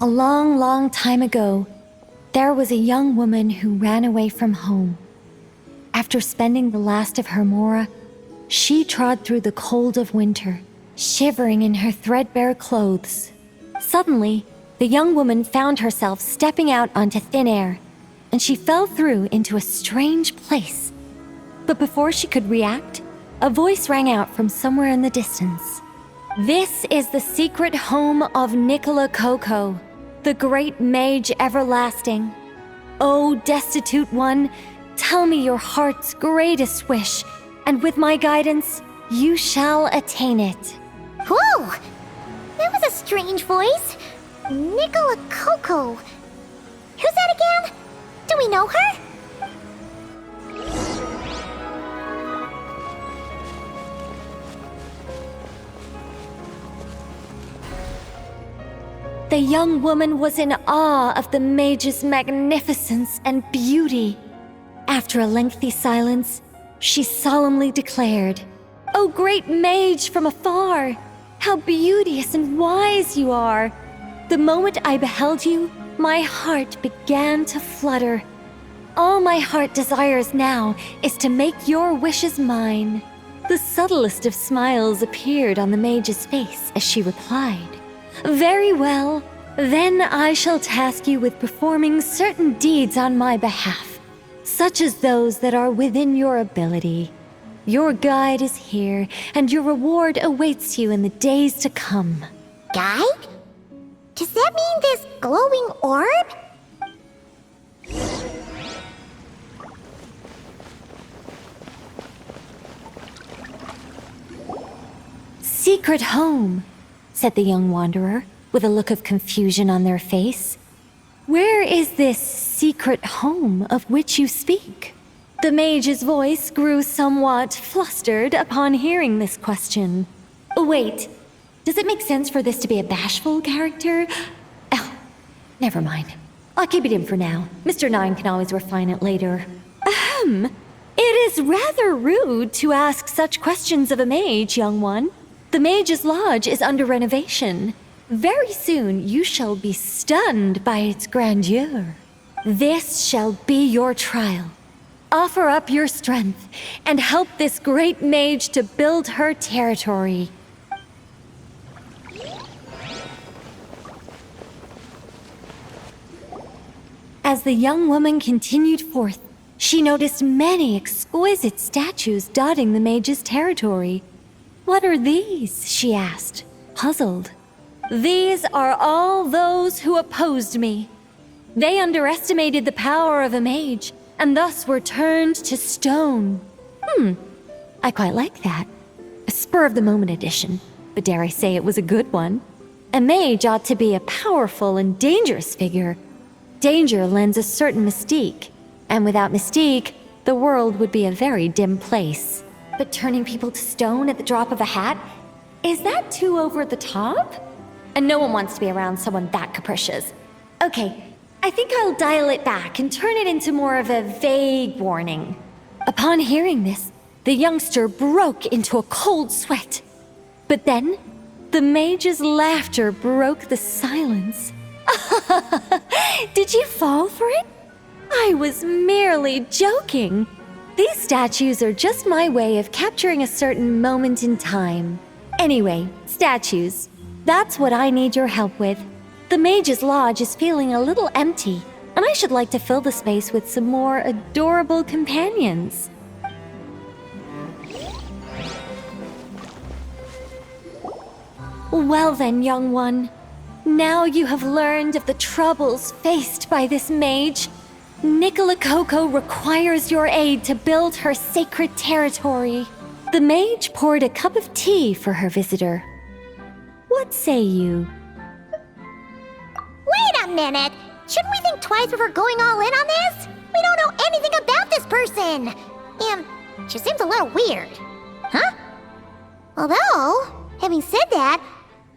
A long, long time ago, there was a young woman who ran away from home. After spending the last of her mora, she trod through the cold of winter, shivering in her threadbare clothes. Suddenly, the young woman found herself stepping out onto thin air, and she fell through into a strange place. But before she could react, a voice rang out from somewhere in the distance. "This is the secret home of Nicole, the great mage everlasting. O destitute one, tell me your heart's greatest wish, and with my guidance, you shall attain it." Whoa! That was a strange voice. Nicole. Who's that again? Do we know her? The young woman was in awe of the mage's magnificence and beauty. After a lengthy silence, she solemnly declared, "O great mage from afar, how beauteous and wise you are! The moment I beheld you, my heart began to flutter. All my heart desires now is to make your wishes mine." The subtlest of smiles appeared on the mage's face as she replied, "Very well, then I shall task you with performing certain deeds on my behalf, such as those that are within your ability. Your guide is here, and your reward awaits you in the days to come." Guide? Does that mean this glowing orb? "Secret home," said the young wanderer, with a look of confusion on their face. "Where is this secret home of which you speak?" The mage's voice grew somewhat flustered upon hearing this question. Wait, does it make sense for this to be a bashful character? Oh, never mind. I'll keep it in for now. Mr. Nine can always refine it later. It is rather rude to ask such questions of a mage, young one. The Mage's Lodge is under renovation. Very soon you shall be stunned by its grandeur. This shall be your trial. Offer up your strength and help this great mage to build her territory. As the young woman continued forth, she noticed many exquisite statues dotting the mage's territory. "What are these?" she asked, puzzled. "These are all those who opposed me. They underestimated the power of a mage, and thus were turned to stone." I quite like that. A spur-of-the-moment addition, but dare I say it was a good one. A mage ought to be a powerful and dangerous figure. Danger lends a certain mystique, and without mystique, the world would be a very dim place. But turning people to stone at the drop of a hat? Is that too over the top? And no one wants to be around someone that capricious. Okay, I think I'll dial it back and turn it into more of a vague warning. Upon hearing this, the youngster broke into a cold sweat. But then, the mage's laughter broke the silence. "Did you fall for it? I was merely joking. These statues are just my way of capturing a certain moment in time. Anyway, statues. That's what I need your help with. The Mage's Lodge is feeling a little empty, and I should like to fill the space with some more adorable companions." "Well then, young one. Now you have learned of the troubles faced by this mage. Nicole requires your aid to build her sacred territory." The mage poured a cup of tea for her visitor. "What say you?" Wait a minute! Shouldn't we think twice before going all in on this? We don't know anything about this person! And she seems a little weird. Huh? Although, having said that,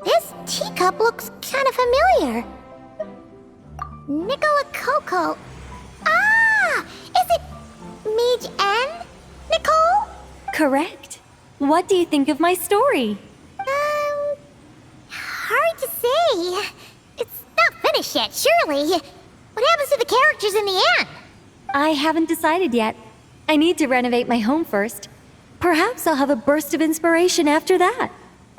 this teacup looks kind of familiar. Nicole. Ah! Is it Mage N? Nicole? Correct. What do you think of my story? Hard to say. It's not finished surely. What happens to the characters in the end? I haven't decided yet. I need to renovate my home first. Perhaps I'll have a burst of inspiration after that.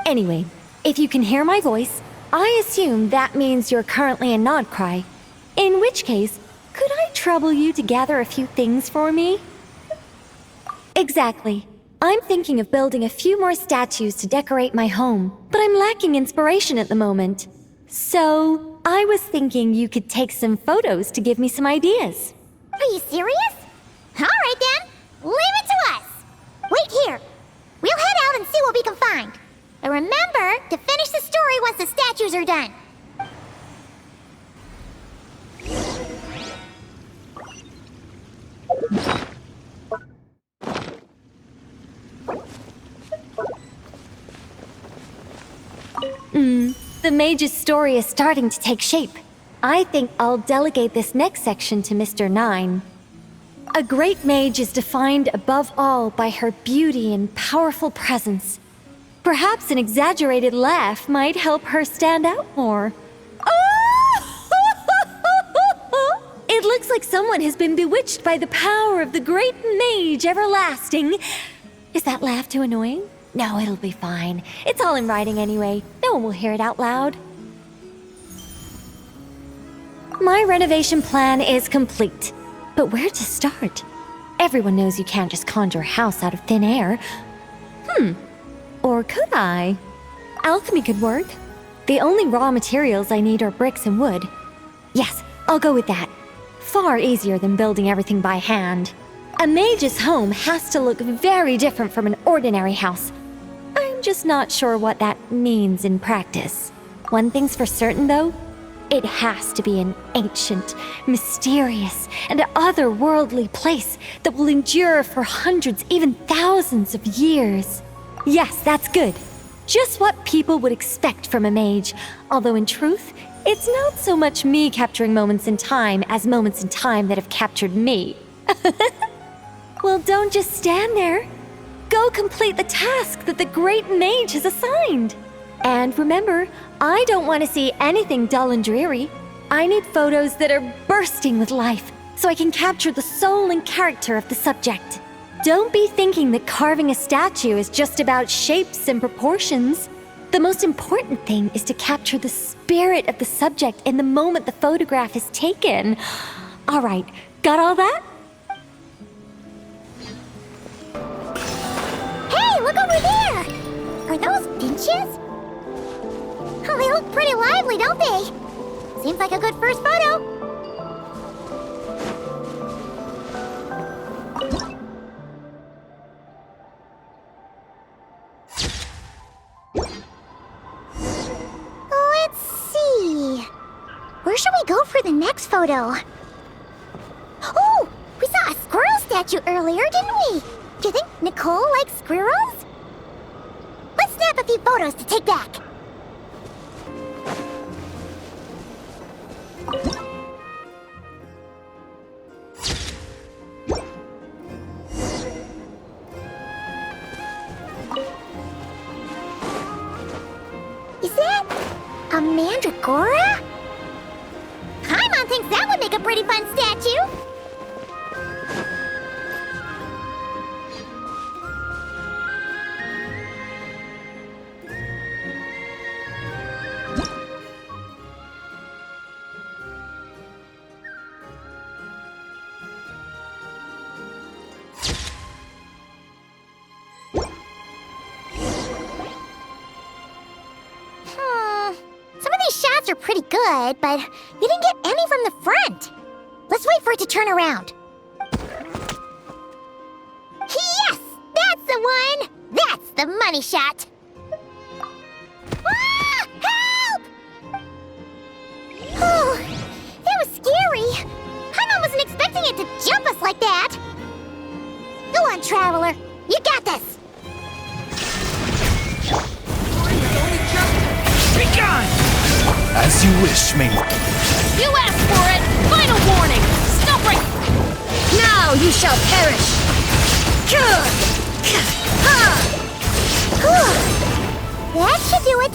Anyway, if you can hear my voice, I assume that means you're currently in Nodcry. In which case, could I trouble you to gather a few things for me? Exactly. I'm thinking of building a few more statues to decorate my home, but I'm lacking inspiration at the moment. So, I was thinking you could take some photos to give me some ideas. Are you serious? Alright then, leave it to us! Wait here. We'll head out and see what we can find. And remember to finish the story once the statues are done. The mage's story is starting to take shape. I think I'll delegate this next section to Mr. 9. A great mage is defined above all by her beauty and powerful presence. Perhaps an exaggerated laugh might help her stand out more. It looks like someone has been bewitched by the power of the great mage everlasting. Is that laugh too annoying? No, it'll be fine. It's all in writing anyway. No one will hear it out loud. My renovation plan is complete. But where to start? Everyone knows you can't just conjure a house out of thin air. Or could I? Alchemy could work. The only raw materials I need are bricks and wood. Yes, I'll go with that. Far easier than building everything by hand. A mage's home has to look very different from an ordinary house. I'm just not sure what that means in practice. One thing's for certain, though. It has to be an ancient, mysterious, and otherworldly place that will endure for hundreds, even thousands of years. Yes, that's good. Just what people would expect from a mage, although in truth, it's not so much me capturing moments in time as moments in time that have captured me. Well, don't just stand there. Go complete the task that the great mage has assigned. And remember, I don't want to see anything dull and dreary. I need photos that are bursting with life, so I can capture the soul and character of the subject. Don't be thinking that carving a statue is just about shapes and proportions. The most important thing is to capture the spirit of the subject in the moment the photograph is taken. All right, got all that? Hey, look over there! Are those benches? Oh, they look pretty lively, don't they? Seems like a good first photo. Let's see. Where should we go for the next photo? Oh, we saw a squirrel statue earlier, didn't we? Do you think Nicole likes squirrels? Let's snap a few photos to take back. Is that a mandragora? Paimon thinks that would make a pretty fun statue. Some of these shots are pretty good, but you didn't get any from the front. Let's wait for it to turn around. Yes! That's the one! That's the money shot! Ah! Help! Oh, that was scary. Paimon wasn't expecting it to jump us like that. Go on, Traveler. You got this. Be gone! As you wish, mate. You asked for it! Final warning! Snowbreak! Now you shall perish! That should do it.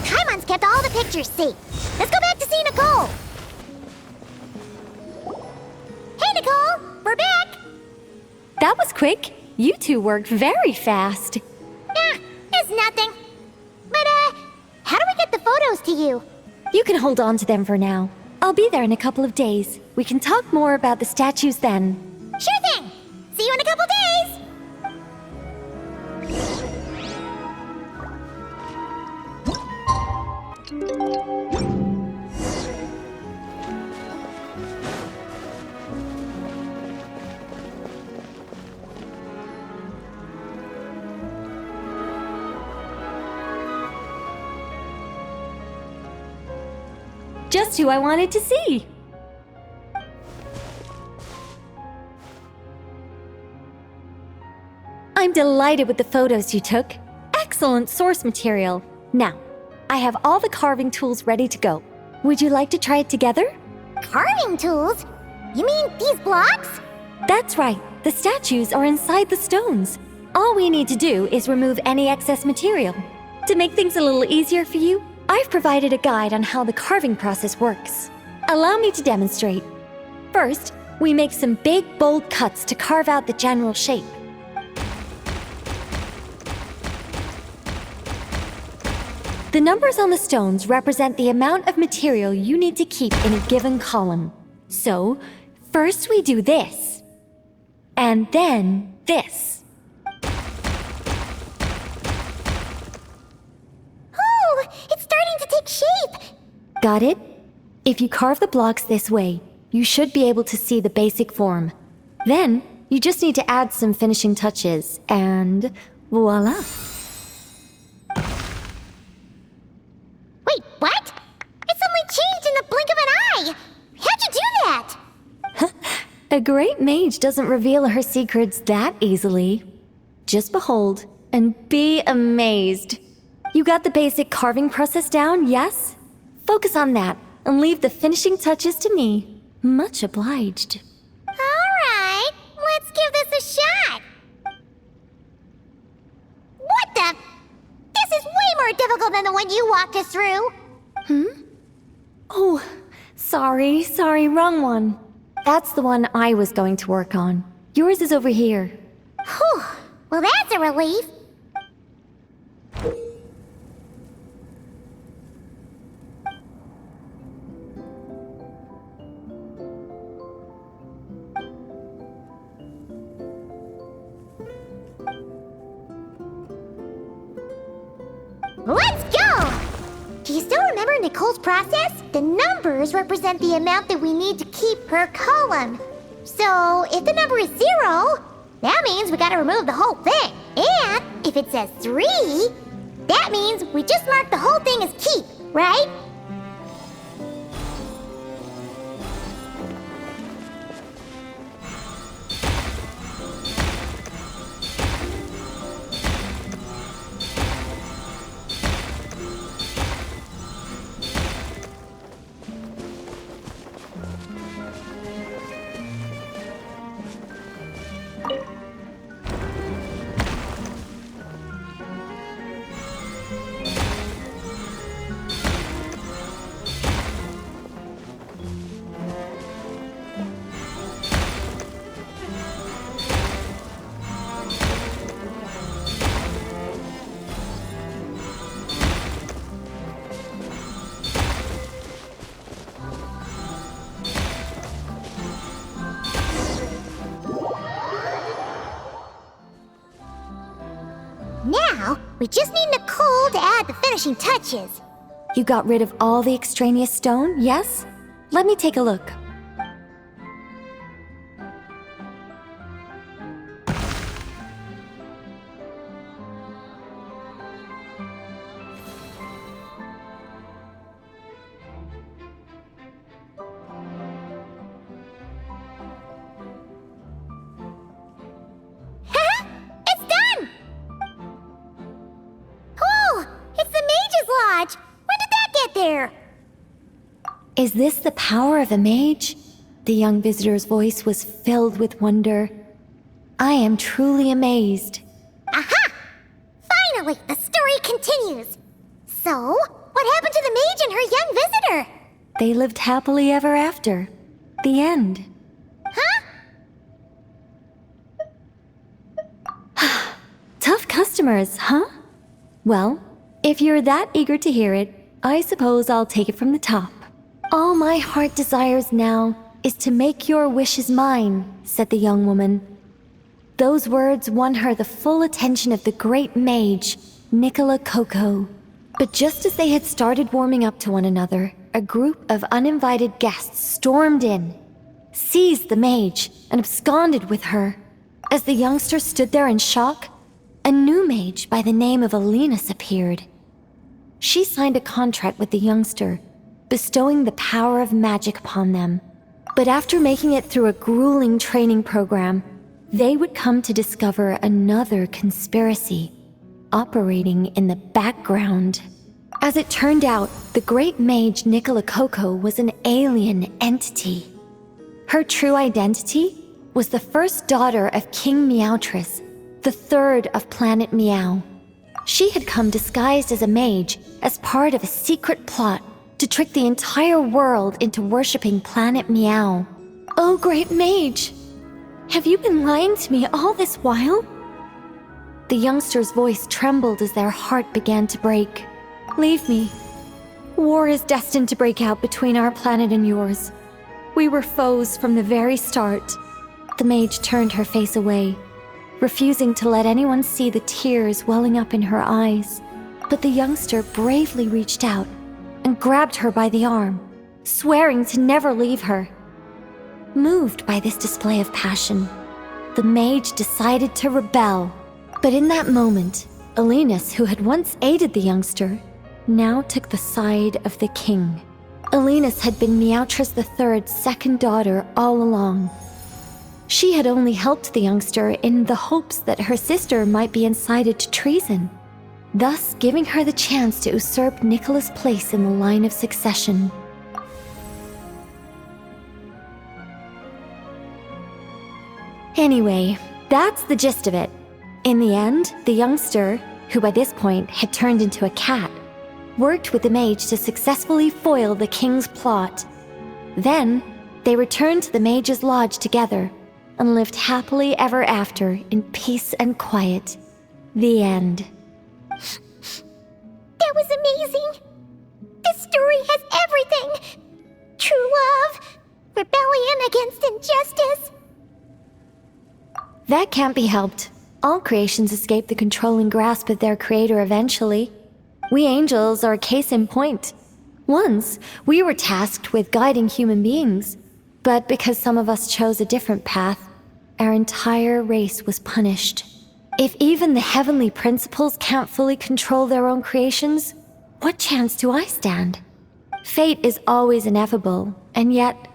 Paimon's kept all the pictures safe. Let's go back to see Nicole. Hey, Nicole! We're back! That was quick. You two worked very fast. It's nothing. But, how do we get the photos to you? You can hold on to them for now. I'll be there in a couple of days. We can talk more about the statues then. Sure thing! See you in a couple days! Just who I wanted to see. I'm delighted with the photos you took. Excellent source material. Now, I have all the carving tools ready to go. Would you like to try it together? Carving tools? You mean these blocks? That's right. The statues are inside the stones. All we need to do is remove any excess material. To make things a little easier for you, I've provided a guide on how the carving process works. Allow me to demonstrate. First, we make some big, bold cuts to carve out the general shape. The numbers on the stones represent the amount of material you need to keep in a given column. So, first we do this, and then this. Oh, it's starting to take shape! Got it? If you carve the blocks this way, you should be able to see the basic form. Then, you just need to add some finishing touches, and voila! Wait, what? It suddenly changed in the blink of an eye! How'd you do that? A great mage doesn't reveal her secrets that easily. Just behold and be amazed. You got the basic carving process down, yes? Focus on that and leave the finishing touches to me. Much obliged. Alright, let's give this a shot! What the? This is way more difficult than the one you walked us through! Oh, sorry, wrong one. That's the one I was going to work on. Yours is over here. Whew, well that's a relief. Let's go! Do you still remember Nicole's process? The numbers represent the amount that we need to keep per column. So, if the number is 0, that means we gotta remove the whole thing. And if it says 3, that means we just mark the whole thing as keep, right? Now, we just need Nicole to add the finishing touches. You got rid of all the extraneous stone, yes? Let me take a look. It's done! Cool! It's the Mage's Lodge! When did that get there? Is this the power of a mage? The young visitor's voice was filled with wonder. I am truly amazed. Aha! Finally, the story continues. So, what happened to the mage and her young visitor? They lived happily ever after. The end. Tough customers, huh? Well, if you're that eager to hear it, I suppose I'll take it from the top. All my heart desires now is to make your wishes mine, said the young woman. Those words won her the full attention of the great mage, Nicole Coco. But just as they had started warming up to one another, a group of uninvited guests stormed in, seized the mage, and absconded with her. As the youngster stood there in shock, a new mage by the name of Alinus appeared. She signed a contract with the youngster, bestowing the power of magic upon them. But after making it through a grueling training program, they would come to discover another conspiracy operating in the background. As it turned out, the great mage Nicole Coco was an alien entity. Her true identity was the first daughter of King Meowtress, the third of Planet Meow. She had come disguised as a mage as part of a secret plot to trick the entire world into worshipping Planet Meow. Oh, great mage! Have you been lying to me all this while? The youngster's voice trembled as their heart began to break. Leave me. War is destined to break out between our planet and yours. We were foes from the very start. The mage turned her face away, refusing to let anyone see the tears welling up in her eyes. But the youngster bravely reached out and grabbed her by the arm, swearing to never leave her. Moved by this display of passion, the mage decided to rebel. But in that moment, Alinus, who had once aided the youngster, now took the side of the king. Alinus had been Meowtress III's second daughter all along. She had only helped the youngster in the hopes that her sister might be incited to treason, thus giving her the chance to usurp Nicola's place in the line of succession. Anyway, that's the gist of it. In the end, the youngster, who by this point had turned into a cat, worked with the mage to successfully foil the king's plot. Then, they returned to the mage's lodge together and lived happily ever after in peace and quiet. The end. That was amazing! This story has everything! True love, rebellion against injustice. That can't be helped. All creations escape the controlling grasp of their creator eventually. We angels are a case in point. Once, we were tasked with guiding human beings, but because some of us chose a different path, our entire race was punished. If even the heavenly principles can't fully control their own creations, what chance do I stand? Fate is always ineffable, and yet,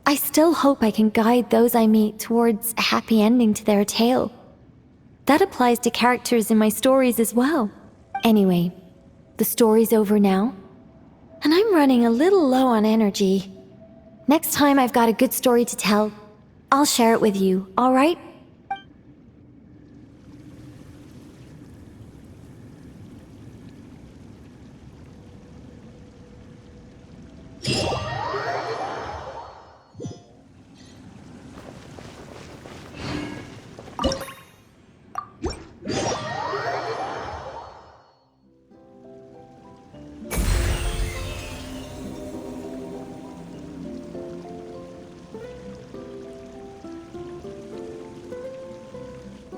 I still hope I can guide those I meet towards a happy ending to their tale. That applies to characters in my stories as well. Anyway, the story's over now, and I'm running a little low on energy. Next time I've got a good story to tell, I'll share it with you, all right?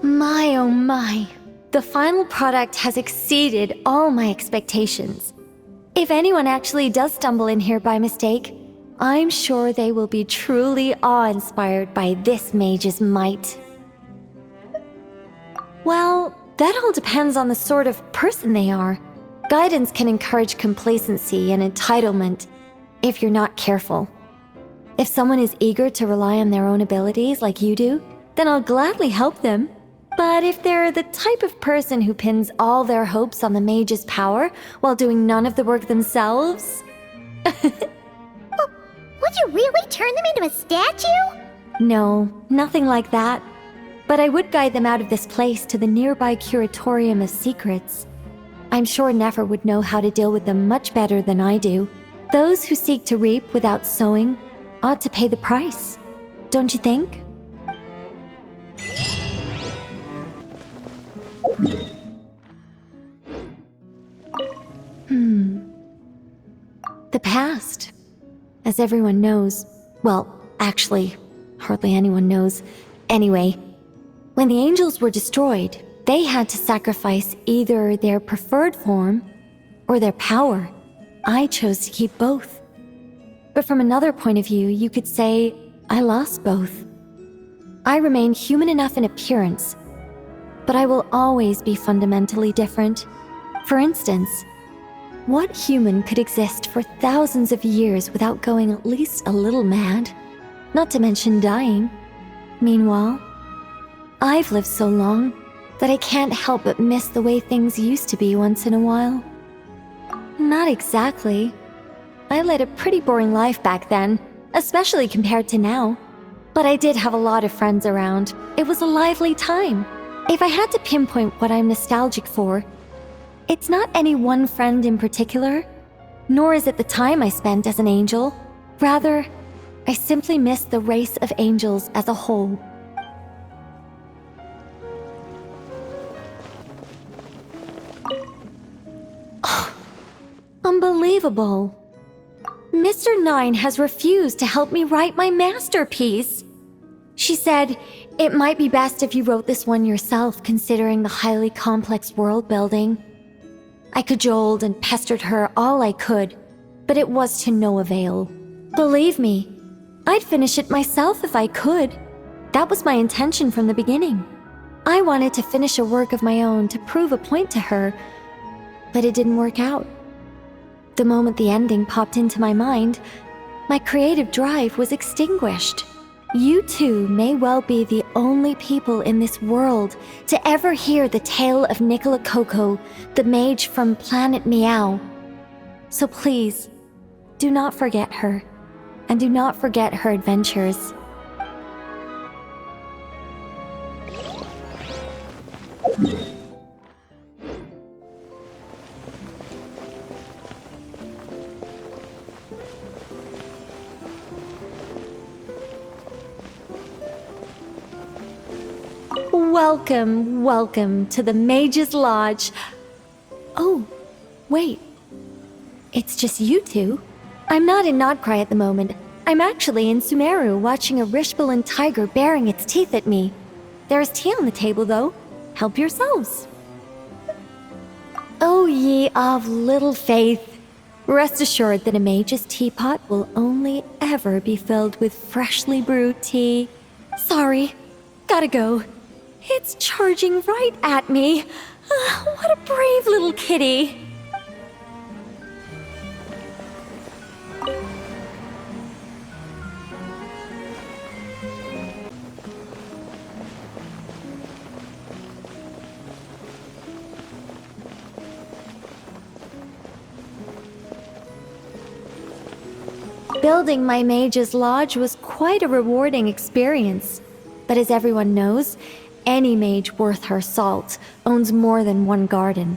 My oh my, the final product has exceeded all my expectations. If anyone actually does stumble in here by mistake, I'm sure they will be truly awe-inspired by this mage's might. Well, that all depends on the sort of person they are. Guidance can encourage complacency and entitlement if you're not careful. If someone is eager to rely on their own abilities like you do, then I'll gladly help them. But if they're the type of person who pins all their hopes on the mage's power while doing none of the work themselves... Would you really turn them into a statue? No, nothing like that. But I would guide them out of this place to the nearby Curatorium of Secrets. I'm sure Nefer would know how to deal with them much better than I do. Those who seek to reap without sowing ought to pay the price, don't you think? The past, as everyone knows, well, actually, hardly anyone knows. Anyway, when the angels were destroyed, they had to sacrifice either their preferred form or their power. I chose to keep both. But from another point of view, you could say I lost both. I remain human enough in appearance, but I will always be fundamentally different. For instance, what human could exist for thousands of years without going at least a little mad? Not to mention dying. Meanwhile, I've lived so long that I can't help but miss the way things used to be once in a while. Not exactly. I led a pretty boring life back then, especially compared to now. But I did have a lot of friends around. It was a lively time. If I had to pinpoint what I'm nostalgic for, it's not any one friend in particular, nor is it the time I spent as an angel. Rather, I simply miss the race of angels as a whole. Unbelievable. Mr. Nine has refused to help me write my masterpiece. She said, it might be best if you wrote this one yourself, considering the highly complex world building. I cajoled and pestered her all I could, but it was to no avail. Believe me, I'd finish it myself if I could. That was my intention from the beginning. I wanted to finish a work of my own to prove a point to her, but it didn't work out. The moment the ending popped into my mind, my creative drive was extinguished. You two may well be the only people in this world to ever hear the tale of Nicole, the mage from Planet Meow. So please, do not forget her, and do not forget her adventures. Welcome, welcome to the Mage's Lodge. Oh, wait. It's just you two? I'm not in Notcry at the moment. I'm actually in Sumeru watching a Rishbalin tiger baring its teeth at me. There is tea on the table, though. Help yourselves. O ye of little faith, rest assured that a mage's teapot will only ever be filled with freshly brewed tea. Sorry, gotta go. It's charging right at me. What a brave little kitty. Building my mage's lodge was quite a rewarding experience. But as everyone knows, any mage worth her salt owns more than one garden.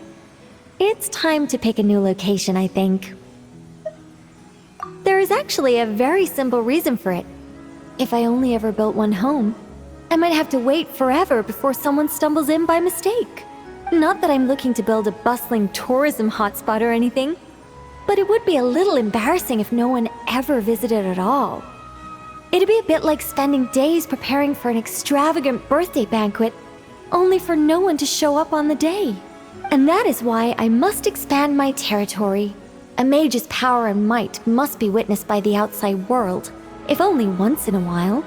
It's time to pick a new location, I think. There is actually a very simple reason for it. If I only ever built one home, I might have to wait forever before someone stumbles in by mistake. Not that I'm looking to build a bustling tourism hotspot or anything, but it would be a little embarrassing if no one ever visited at all. It'd be a bit like spending days preparing for an extravagant birthday banquet, only for no one to show up on the day. And that is why I must expand my territory. A mage's power and might must be witnessed by the outside world, if only once in a while.